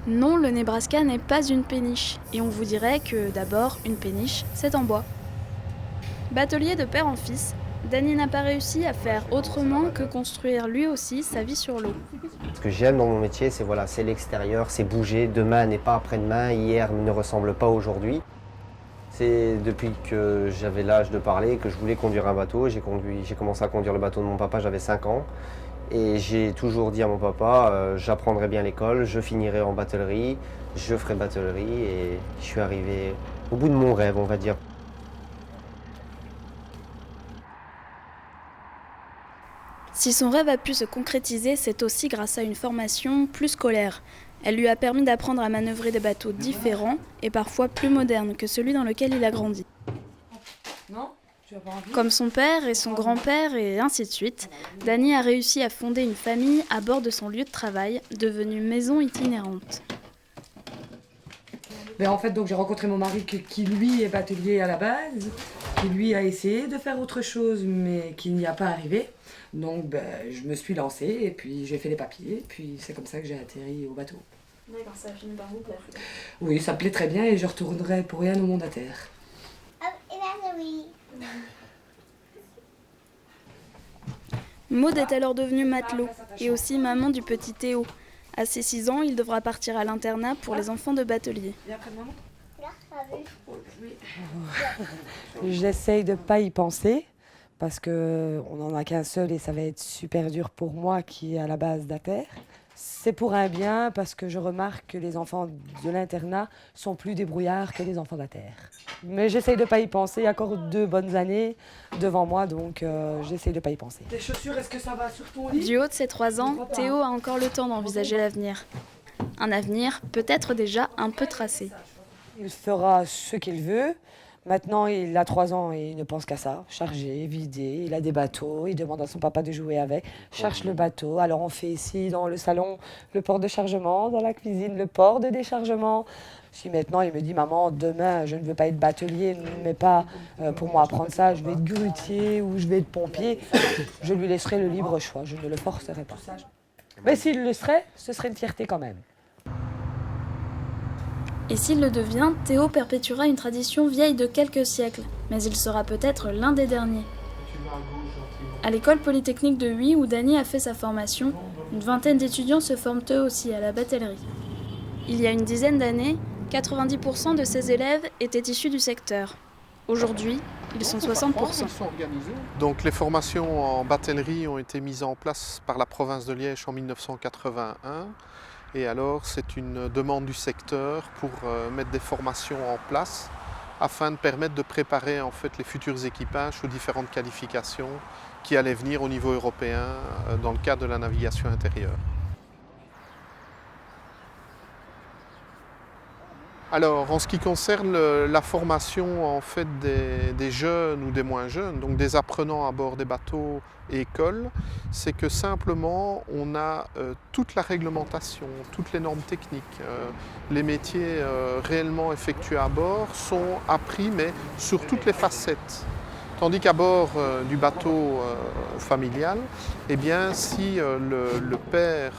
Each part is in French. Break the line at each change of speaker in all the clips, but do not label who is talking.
Non, le Nebraska n'est pas une péniche. Et on vous dirait que, d'abord, une péniche, c'est en bois. Batelier de père en fils, Danny n'a pas réussi à faire autrement que construire lui aussi sa vie sur l'eau.
Ce que j'aime dans mon métier, c'est l'extérieur, c'est bouger. Demain n'est pas après-demain, hier ne ressemble pas à aujourd'hui. C'est depuis que j'avais l'âge de parler que je voulais conduire un bateau. J'ai commencé à conduire le bateau de mon papa, j'avais 5 ans. Et j'ai toujours dit à mon papa, j'apprendrai bien l'école, je finirai en batellerie, je ferai batellerie. Et je suis arrivé au bout de mon rêve, on va dire.
Si son rêve a pu se concrétiser, c'est aussi grâce à une formation plus scolaire. Elle lui a permis d'apprendre à manœuvrer des bateaux différents et parfois plus modernes que celui dans lequel il a grandi. Comme son père et son grand-père et ainsi de suite, Danny a réussi à fonder une famille à bord de son lieu de travail, devenue maison itinérante.
En fait, donc j'ai rencontré mon mari qui lui est batelier à la base, qui lui a essayé de faire autre chose mais qui n'y a pas arrivé. Donc je me suis lancée et puis j'ai fait les papiers, puis c'est comme ça que j'ai atterri au bateau.
D'accord, ça a fini par vous plaire.
Oui, ça me plaît très bien et je retournerai pour rien au monde à terre.
Maud est alors devenue matelot et aussi maman du petit Théo. À ses 6 ans, il devra partir à l'internat pour les enfants de bateliers.
J'essaye de ne pas y penser parce qu'on n'en a qu'un seul et ça va être super dur pour moi qui est à la base d'Ater. C'est pour un bien parce que je remarque que les enfants de l'internat sont plus débrouillards que les enfants d'Ater. Mais j'essaye de ne pas y penser, il y a encore 2 bonnes années devant moi, donc j'essaye de ne pas y penser. Tes chaussures, est-ce que ça va sur ton lit ?
Du haut de ses 3 ans, Théo a encore le temps d'envisager l'avenir. Un avenir peut-être déjà un peu tracé.
Il fera ce qu'il veut. Maintenant, il a 3 ans et il ne pense qu'à ça. Charger, vider, il a des bateaux, il demande à son papa de jouer avec. Cherche le bateau. Alors on fait ici dans le salon le port de chargement, dans la cuisine le port de déchargement. Si maintenant il me dit, maman, demain je ne veux pas être batelier, mais pas pour moi apprendre ça, je vais être grutier ou je vais être pompier, je lui laisserai le libre choix, je ne le forcerai pas. Mais s'il le serait, ce serait une fierté quand même.
Et s'il le devient, Théo perpétuera une tradition vieille de quelques siècles, mais il sera peut-être l'un des derniers. À l'école polytechnique de Huy, où Danny a fait sa formation, une vingtaine d'étudiants se forment eux aussi à la batellerie. Il y a une dizaine d'années, 90% de ces élèves étaient issus du secteur. Aujourd'hui, ils sont 60%.
Donc les formations en batellerie ont été mises en place par la province de Liège en 1981. Et alors c'est une demande du secteur pour mettre des formations en place afin de permettre de préparer en fait les futurs équipages aux différentes qualifications qui allaient venir au niveau européen dans le cadre de la navigation intérieure. Alors, en ce qui concerne la formation en fait, des jeunes ou des moins jeunes, donc des apprenants à bord des bateaux et écoles, c'est que simplement on a toute la réglementation, toutes les normes techniques, les métiers réellement effectués à bord sont appris, mais sur toutes les facettes. Tandis qu'à bord du bateau familial, eh bien, si le père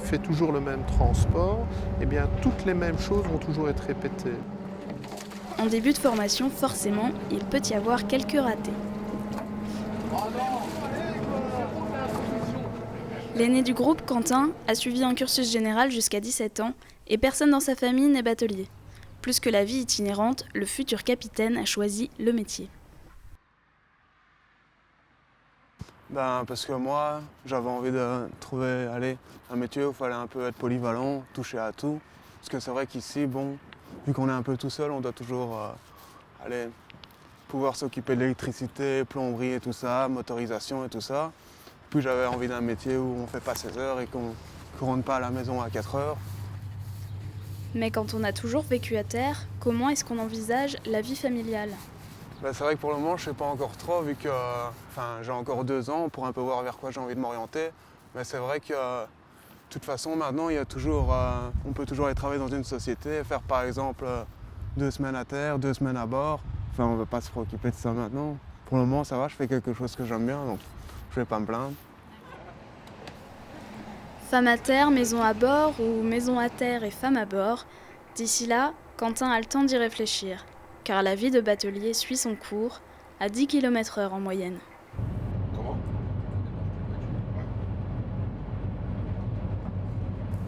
fait toujours le même transport, eh bien, toutes les mêmes choses vont toujours être répétées.
En début de formation, forcément, il peut y avoir quelques ratés. L'aîné du groupe, Quentin, a suivi un cursus général jusqu'à 17 ans et personne dans sa famille n'est batelier. Plus que la vie itinérante, le futur capitaine a choisi le métier.
Parce que moi, j'avais envie de trouver un métier où il fallait un peu être polyvalent, toucher à tout. Parce que c'est vrai qu'ici, vu qu'on est un peu tout seul, on doit toujours pouvoir s'occuper de l'électricité, plomberie et tout ça, motorisation et tout ça. Puis j'avais envie d'un métier où on ne fait pas 16 heures et qu'on ne rentre pas à la maison à 4 heures.
Mais quand on a toujours vécu à terre, comment est-ce qu'on envisage la vie familiale ?
C'est vrai que pour le moment, je ne sais pas encore trop, vu que j'ai encore 2 ans pour un peu voir vers quoi j'ai envie de m'orienter. Mais c'est vrai que de toute façon, maintenant, il y a toujours, on peut toujours aller travailler dans une société, faire par exemple 2 semaines à terre, 2 semaines à bord. On ne veut pas se préoccuper de ça maintenant. Pour le moment, ça va, je fais quelque chose que j'aime bien, donc je ne vais pas me plaindre.
Femme à terre, maison à bord ou maison à terre et femme à bord, d'ici là, Quentin a le temps d'y réfléchir, car la vie de batelier suit son cours à 10 km/h en moyenne.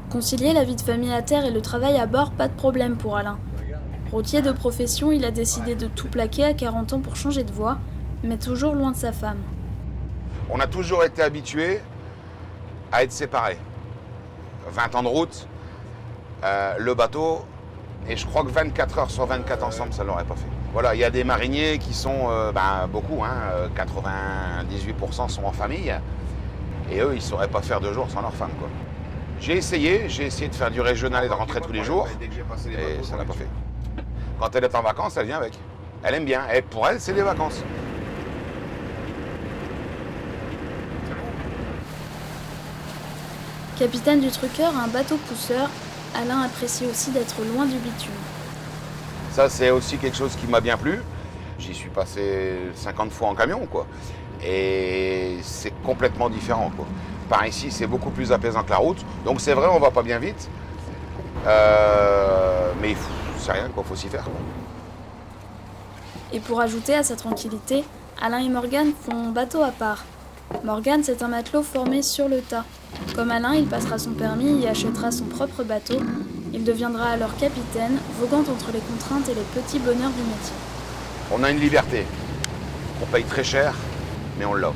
Concilier la vie de famille à terre et le travail à bord, pas de problème pour Alain. Routier de profession, il a décidé de tout plaquer à 40 ans pour changer de voie, mais toujours loin de sa femme.
On a toujours été habitués à être séparés. 20 ans de route, le bateau, et je crois que 24 heures sur 24 ensemble, ça ne l'aurait pas fait. Voilà, il y a des mariniers qui sont, beaucoup, 98% sont en famille, et eux, ils ne sauraient pas faire 2 jours sans leur femme, quoi. J'ai essayé de faire du régional et de rentrer tous les jours, et ça n'a pas fait. Quand elle est en vacances, elle vient avec. Elle aime bien, et pour elle, c'est des vacances.
Capitaine du trucker à un bateau pousseur, Alain apprécie aussi d'être loin du bitume.
Ça, c'est aussi quelque chose qui m'a bien plu. J'y suis passé 50 fois en camion, quoi. Et c'est complètement différent, quoi. Par ici, c'est beaucoup plus apaisant que la route. Donc c'est vrai, on va pas bien vite. Mais c'est rien, quoi. Faut s'y faire, quoi.
Et pour ajouter à sa tranquillité, Alain et Morgane font bateau à part. Morgane, c'est un matelot formé sur le tas. Comme Alain, il passera son permis et achètera son propre bateau. Il deviendra alors capitaine, voguant entre les contraintes et les petits bonheurs du métier.
On a une liberté. On paye très cher, mais on l'a.